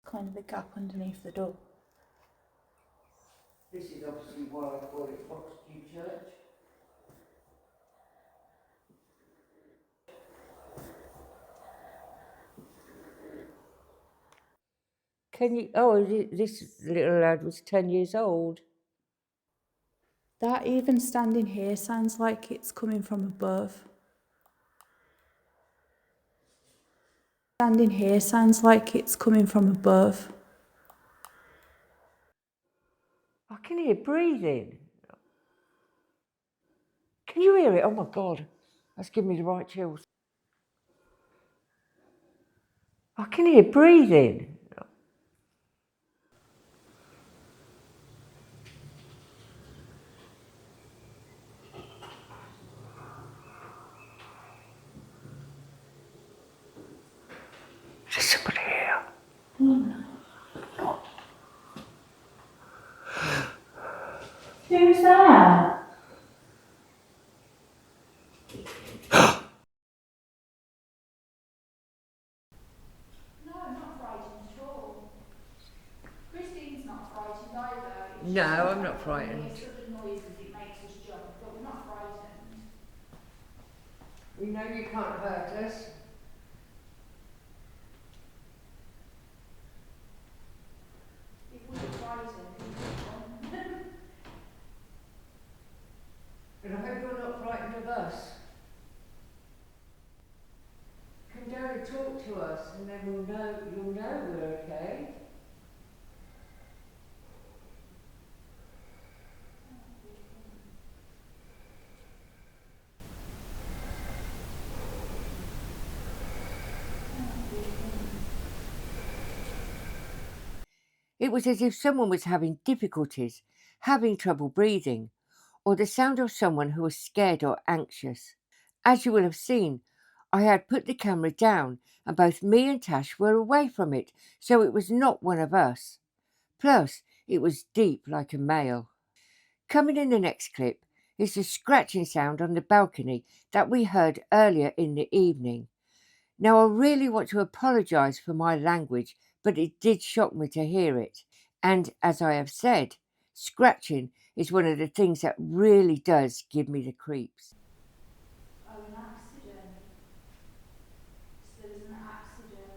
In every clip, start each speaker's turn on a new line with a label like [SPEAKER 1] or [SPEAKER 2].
[SPEAKER 1] kind of the gap underneath the door.
[SPEAKER 2] This is obviously why I call it Oxford Church. Can you? Oh, this little lad was 10 years old.
[SPEAKER 1] That even standing here sounds like it's coming from above. Standing here sounds like it's coming from above.
[SPEAKER 2] I can hear breathing. Can you hear it? Oh my God, that's giving me the right chills. I can hear breathing. There's somebody here.
[SPEAKER 1] Who's there? No, I'm not frightened at all. Christine's not frightened either.
[SPEAKER 2] No, I'm not frightened.
[SPEAKER 1] When sudden noises, it makes us jump, but we're not frightened.
[SPEAKER 2] We know you can't hurt us.
[SPEAKER 1] If we were frightened, we would run.
[SPEAKER 2] But I hope you're not frightened of us. Come down and talk to us, and then you'll know we're okay. It was as if someone was having difficulties, having trouble breathing, or the sound of someone who was scared or anxious. As you will have seen, I had put the camera down and both me and Tash were away from it, so it was not one of us. Plus, it was deep like a male. Coming in the next clip is the scratching sound on the balcony that we heard earlier in the evening. Now, I really want to apologise for my language, but it did shock me to hear it. And as I have said, scratching is one of the things that really does give me the creeps.
[SPEAKER 1] Oh, an accident. So there was an accident.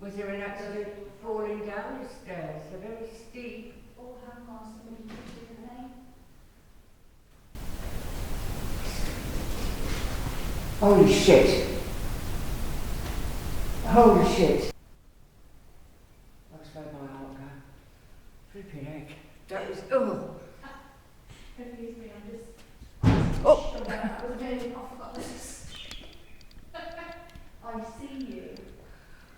[SPEAKER 2] Was there an accident falling down the stairs? They're very steep.
[SPEAKER 1] Oh, hang on, somebody did it, didn't they?
[SPEAKER 2] Holy shit. Holy shit. That was where my heart go. Flipping egg. That was, oh.
[SPEAKER 1] Excuse me, I'm just...
[SPEAKER 2] Oh.
[SPEAKER 1] I was really off this. I see you.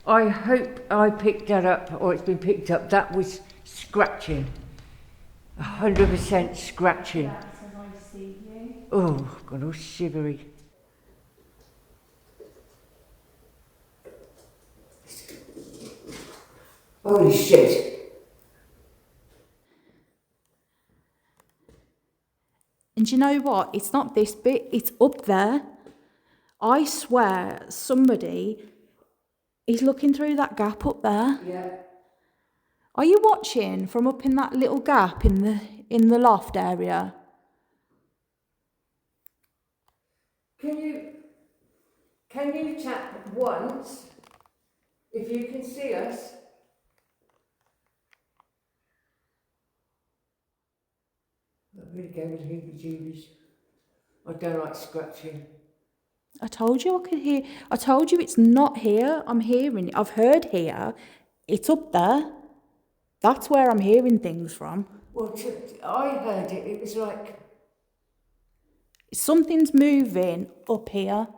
[SPEAKER 2] I hope I picked that up, or it's been picked up. That was scratching. 100% scratching.
[SPEAKER 1] That's as I see you.
[SPEAKER 2] Oh, got all shivery. Holy shit.
[SPEAKER 1] And you know what? It's not this bit, it's up there. I swear somebody is looking through that gap up there.
[SPEAKER 2] Yeah.
[SPEAKER 1] Are you watching from up in that little gap in the loft area?
[SPEAKER 2] Can you tap once if you can see us? That really gave me the heebie-jeebies. I don't like scratching.
[SPEAKER 1] I told you I could hear. I told you it's not here. I'm hearing it. I've heard here. It's up there. That's where I'm hearing things from.
[SPEAKER 2] Well, I heard it. It was like...
[SPEAKER 1] Something's moving up here.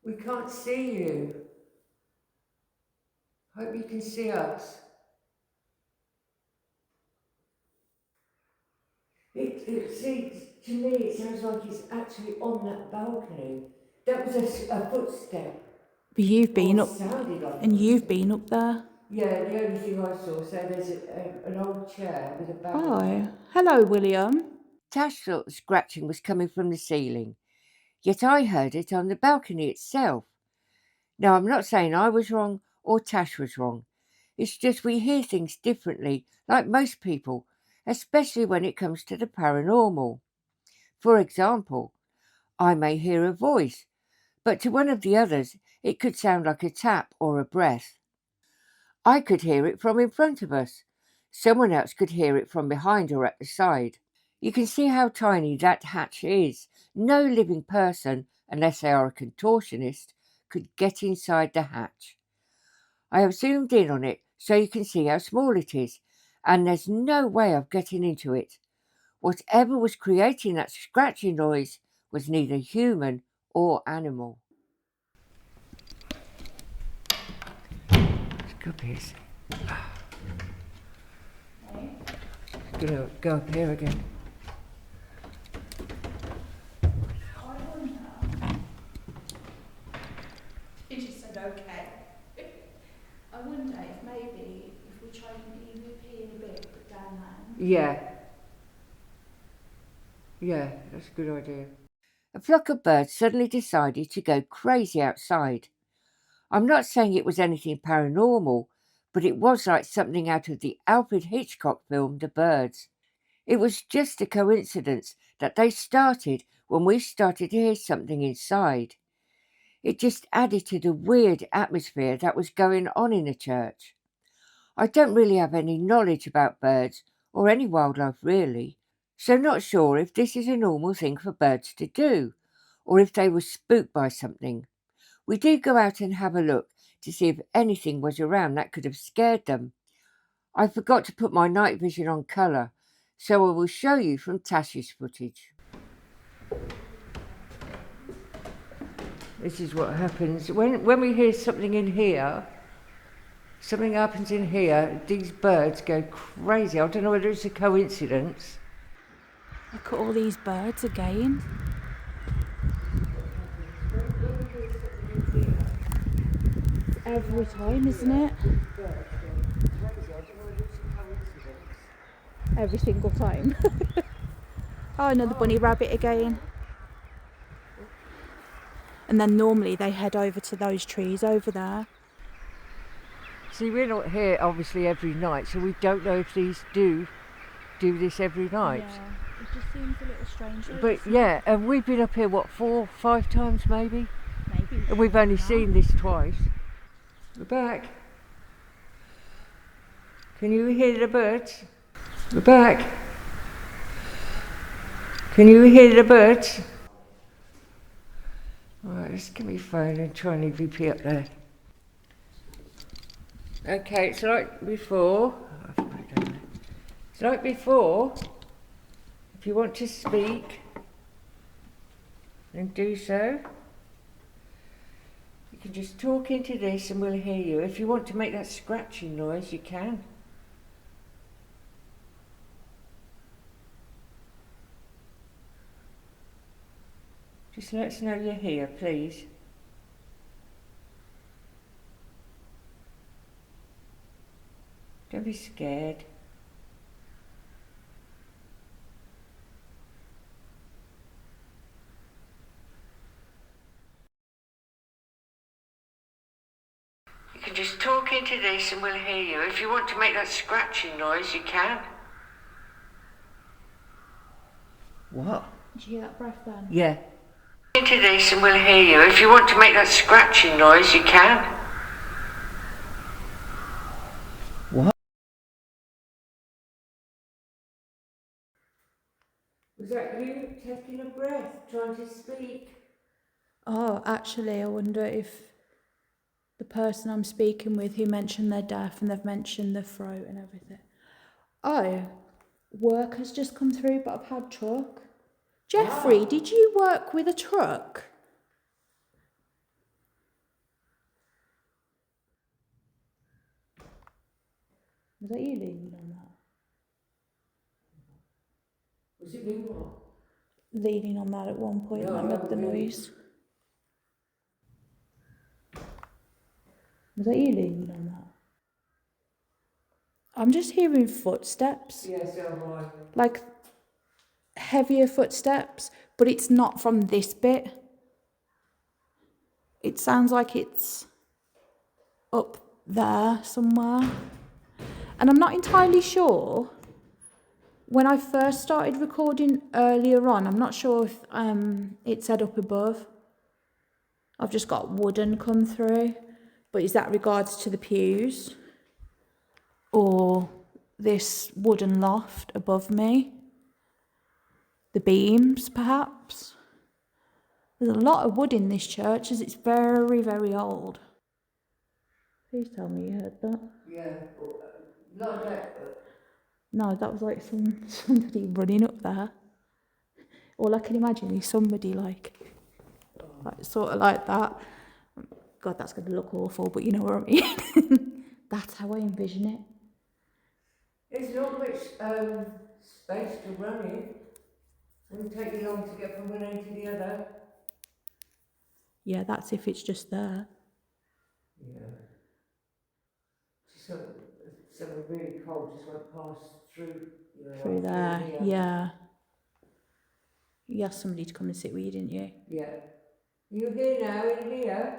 [SPEAKER 2] We can't see you. Hope you can see us. See, to me, it sounds like it's actually on that balcony. That was a footstep.
[SPEAKER 1] But you've been up,
[SPEAKER 2] Sounded like
[SPEAKER 1] and you've been up there.
[SPEAKER 2] Yeah, the only thing I saw, so there's an old chair with a bag on
[SPEAKER 1] Oh,
[SPEAKER 2] it.
[SPEAKER 1] hello, William.
[SPEAKER 2] Tash thought the scratching was coming from the ceiling, yet I heard it on the balcony itself. Now, I'm not saying I was wrong or Tash was wrong. It's just we hear things differently, like most people, especially when it comes to the paranormal. For example, I may hear a voice, but to one of the others, it could sound like a tap or a breath. I could hear it from in front of us. Someone else could hear it from behind or at the side. You can see how tiny that hatch is. No living person, unless they are a contortionist, could get inside the hatch. I have zoomed in on it so you can see how small it is, and there's no way of getting into it. Whatever was creating that scratching noise was neither human or animal. Let's go up here. Gonna go up here again.
[SPEAKER 1] He just said okay. I wonder if maybe if we try an EVP in a bit, but down there.
[SPEAKER 2] Yeah, that's a good idea. A flock of birds suddenly decided to go crazy outside. I'm not saying it was anything paranormal, but it was like something out of the Alfred Hitchcock film The Birds. It was just a coincidence that they started when we started to hear something inside. It just added to the weird atmosphere that was going on in the church. I don't really have any knowledge about birds or any wildlife really, so not sure if this is a normal thing for birds to do, or if they were spooked by something. We do go out and have a look to see if anything was around that could have scared them. I forgot to put my night vision on colour, so I will show you from Tash's footage. This is what happens when we hear something in here. Something happens in here, these birds go crazy. I don't know whether it's a coincidence.
[SPEAKER 1] Look at all these birds again. Every time, isn't it? Every single time. Oh, another bunny rabbit again. And then normally they head over to those trees over there.
[SPEAKER 2] See, we're not here obviously every night, so we don't know if these do this every night.
[SPEAKER 1] Yeah, it just seems a little strange.
[SPEAKER 2] But yeah, and we've been up here, what, 4, 5 times maybe?
[SPEAKER 1] Maybe.
[SPEAKER 2] And we've only seen this twice. We're back. Can you hear the birds? We're back. Can you hear the birds? Alright, let's get my phone and try an EVP up there. Okay, it's like before. It's like before. If you want to speak, then do so. You can just talk into this and we'll hear you. If you want to make that scratching noise, you can. Just let us know you're here, please. Don't be scared. You can just talk into this and we'll hear you. If you want to make that scratching noise, you can. What?
[SPEAKER 1] Did you hear that breath then?
[SPEAKER 2] Yeah. Into this and we'll hear you. If you want to make that scratching noise, you can. What? Was that you taking a breath, trying to speak?
[SPEAKER 1] Oh, actually, I wonder if the person I'm speaking with who mentioned they're deaf and they've mentioned the throat and everything. Oh, work has just come through, but I've had truck. Jeffrey, did you work with a truck? Was that you leaning on that?
[SPEAKER 2] Was it me what?
[SPEAKER 1] Leaning on that at one point,
[SPEAKER 2] No,
[SPEAKER 1] that made the
[SPEAKER 2] really.
[SPEAKER 1] noise. Was that you leaning on that? I'm just hearing footsteps.
[SPEAKER 2] Yeah, so am I.
[SPEAKER 1] Like heavier footsteps, but it's not from this bit. It sounds like it's up there somewhere. And I'm not entirely sure. When I first started recording earlier on, I'm not sure if it said up above. I've just got wooden come through. But is that regards to the pews? Or this wooden loft above me? The beams, perhaps? There's a lot of wood in this church as it's very, very old. Please tell me you heard that.
[SPEAKER 2] Yeah, not that.
[SPEAKER 1] No, that was like somebody running up there. All I can imagine is somebody like sort of like that. God, that's going to look awful, but you know what I mean. That's how I envision it.
[SPEAKER 2] There's not much space to run in. It wouldn't take you long to get from one end to the other.
[SPEAKER 1] Yeah, that's if it's just there.
[SPEAKER 2] Yeah. Something really cold just went past through.
[SPEAKER 1] Through there, yeah. You asked somebody to come and sit with you, didn't you?
[SPEAKER 2] Yeah. You here now, in here?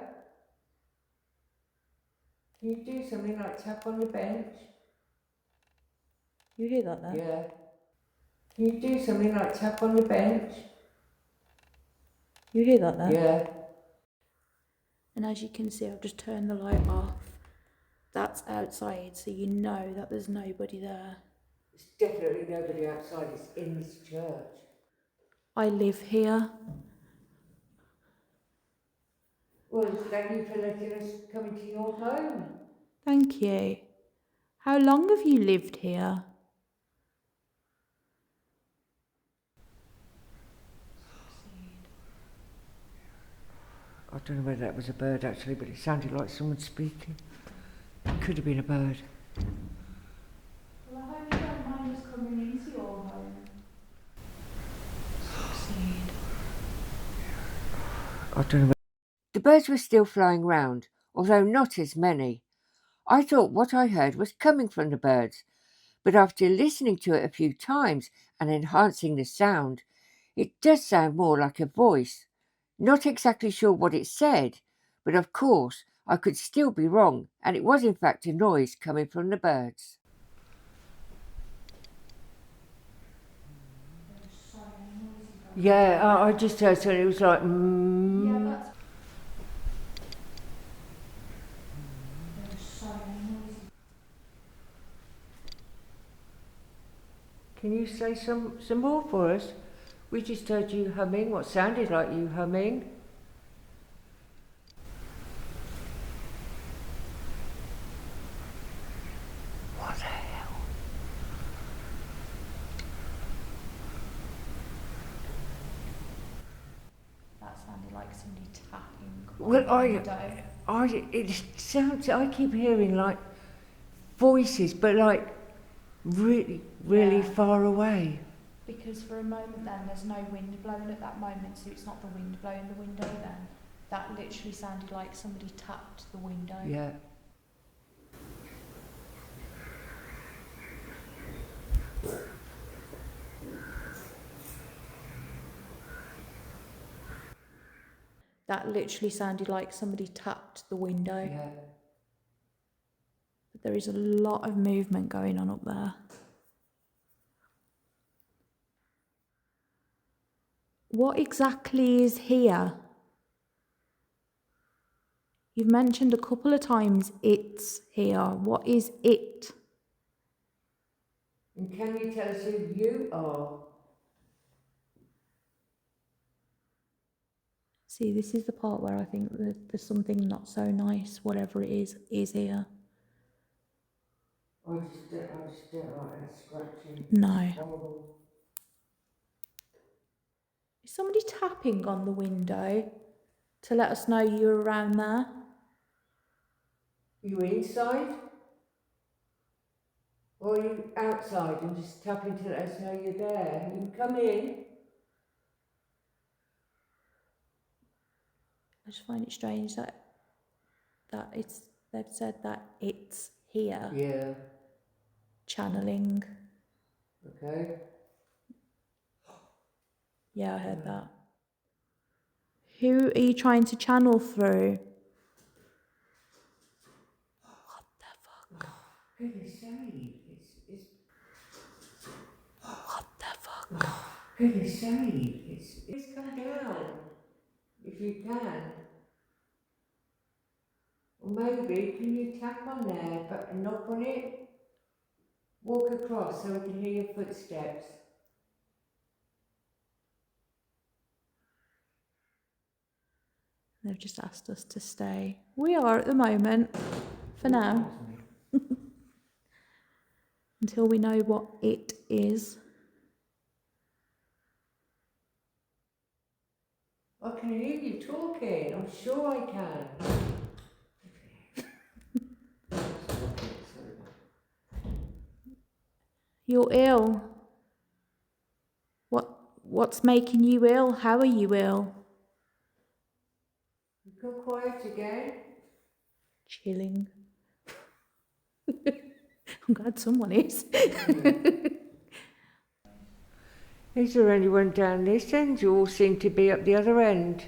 [SPEAKER 2] Can you do something like tap on the bench?
[SPEAKER 1] You hear that there?
[SPEAKER 2] Yeah. Can you do something like tap on the bench?
[SPEAKER 1] You hear that there?
[SPEAKER 2] Yeah.
[SPEAKER 1] And as you can see, I've just turned the light off. That's outside, so you know that there's nobody there.
[SPEAKER 2] There's definitely nobody outside, it's in this church.
[SPEAKER 1] I live here.
[SPEAKER 2] Well, thank you for letting us come into your home.
[SPEAKER 1] Thank you. How long have you lived here?
[SPEAKER 2] I don't know whether that was a bird actually, but it sounded like someone speaking. It could have been a bird.
[SPEAKER 1] Well, I hope you don't mind us coming into your home. Succeed.
[SPEAKER 2] I don't know. The birds were still flying round, although not as many. I thought what I heard was coming from the birds, but after listening to it a few times and enhancing the sound, it does sound more like a voice. Not exactly sure what it said, but of course I could still be wrong, and it was in fact a noise coming from the birds. Yeah, I just heard something, it was like
[SPEAKER 1] Yeah, that's...
[SPEAKER 2] Can you say some more for us? We just heard you humming, what sounded like you humming. What the hell?
[SPEAKER 1] That sounded like somebody tapping.
[SPEAKER 2] Well, it sounds, I keep hearing like voices, but like really
[SPEAKER 1] Yeah.
[SPEAKER 2] far away.
[SPEAKER 1] Because for a moment then there's no wind blowing at that moment, so it's not the wind blowing the window then. That literally sounded like somebody tapped the window.
[SPEAKER 2] Yeah.
[SPEAKER 1] That literally sounded like somebody tapped the window.
[SPEAKER 2] Yeah.
[SPEAKER 1] But there is a lot of movement going on up there. What exactly is here? You've mentioned a couple of times it's here. What is it?
[SPEAKER 2] And can you tell us who you are?
[SPEAKER 1] See, this is the part where I think that there's something not so nice, whatever it is here.
[SPEAKER 2] I just don't like that scratching.
[SPEAKER 1] No.
[SPEAKER 2] It's horrible.
[SPEAKER 1] Is somebody tapping on the window to let us know you're around there?
[SPEAKER 2] You inside? Or are you outside and just tapping to let us know you're there? You can come in.
[SPEAKER 1] I just find it strange that they've said that it's here.
[SPEAKER 2] Yeah.
[SPEAKER 1] channeling.
[SPEAKER 2] Okay.
[SPEAKER 1] Yeah, I heard that. Who are you trying to channel through? What the fuck?
[SPEAKER 2] Goodness sake, it's
[SPEAKER 1] What the fuck?
[SPEAKER 2] goodness sake, it's come down if you can. Or maybe can you tap on there but knock on it? Walk across so we can hear your footsteps.
[SPEAKER 1] They've just asked us to stay. We are at the moment, for now, until we know what it is.
[SPEAKER 2] I can hear you talking, I'm sure I can.
[SPEAKER 1] You're ill. What's making you ill? How are you ill?
[SPEAKER 2] You've gone quiet again.
[SPEAKER 1] Chilling. I'm glad someone is.
[SPEAKER 2] Is there anyone down this end? You all seem to be up the other end.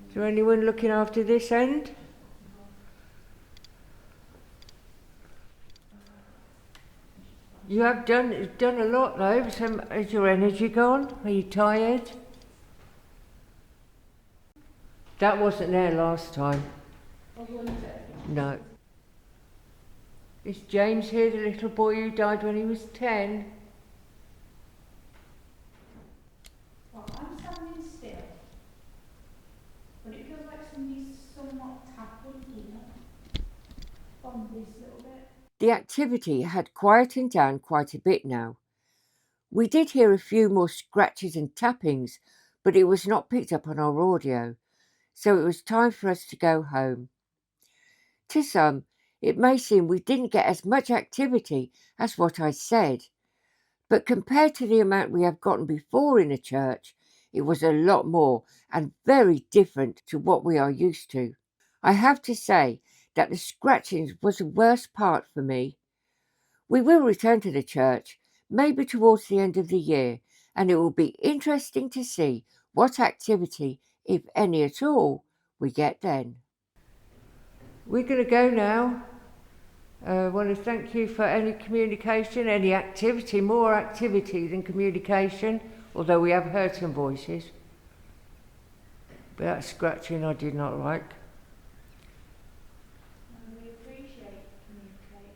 [SPEAKER 2] Is there anyone looking after this end? You've done a lot though. Has your energy gone? Are you tired? That wasn't there last time. No. Is James here, the little boy who died when he was 10?
[SPEAKER 1] Well, I'm standing still, but it feels like somebody's somewhat tackled here on this little bit.
[SPEAKER 2] The activity had quietened down quite a bit now. We did hear a few more scratches and tappings, but it was not picked up on our audio, so it was time for us to go home. To some, it may seem we didn't get as much activity as what I said, but compared to the amount we have gotten before in a church, it was a lot more and very different to what we are used to. I have to say that the scratching was the worst part for me. We will return to the church, maybe towards the end of the year, and it will be interesting to see what activity, if any at all, we get then. We're going to go now. I want to thank you for any communication, any activity, more activity than communication, although we have heard some voices. But that scratching I did not like.
[SPEAKER 1] We appreciate communicating.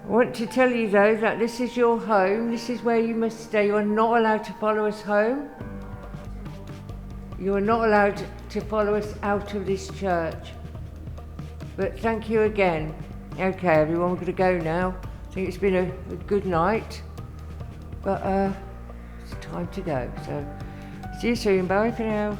[SPEAKER 2] I want to tell you though that this is your home, this is where you must stay. You are not allowed to follow us home. You are not allowed to follow us out of this church. But thank you again. Okay everyone, we're going to go now. I think it's been a good night. But it's time to go. So see you soon. Bye for now.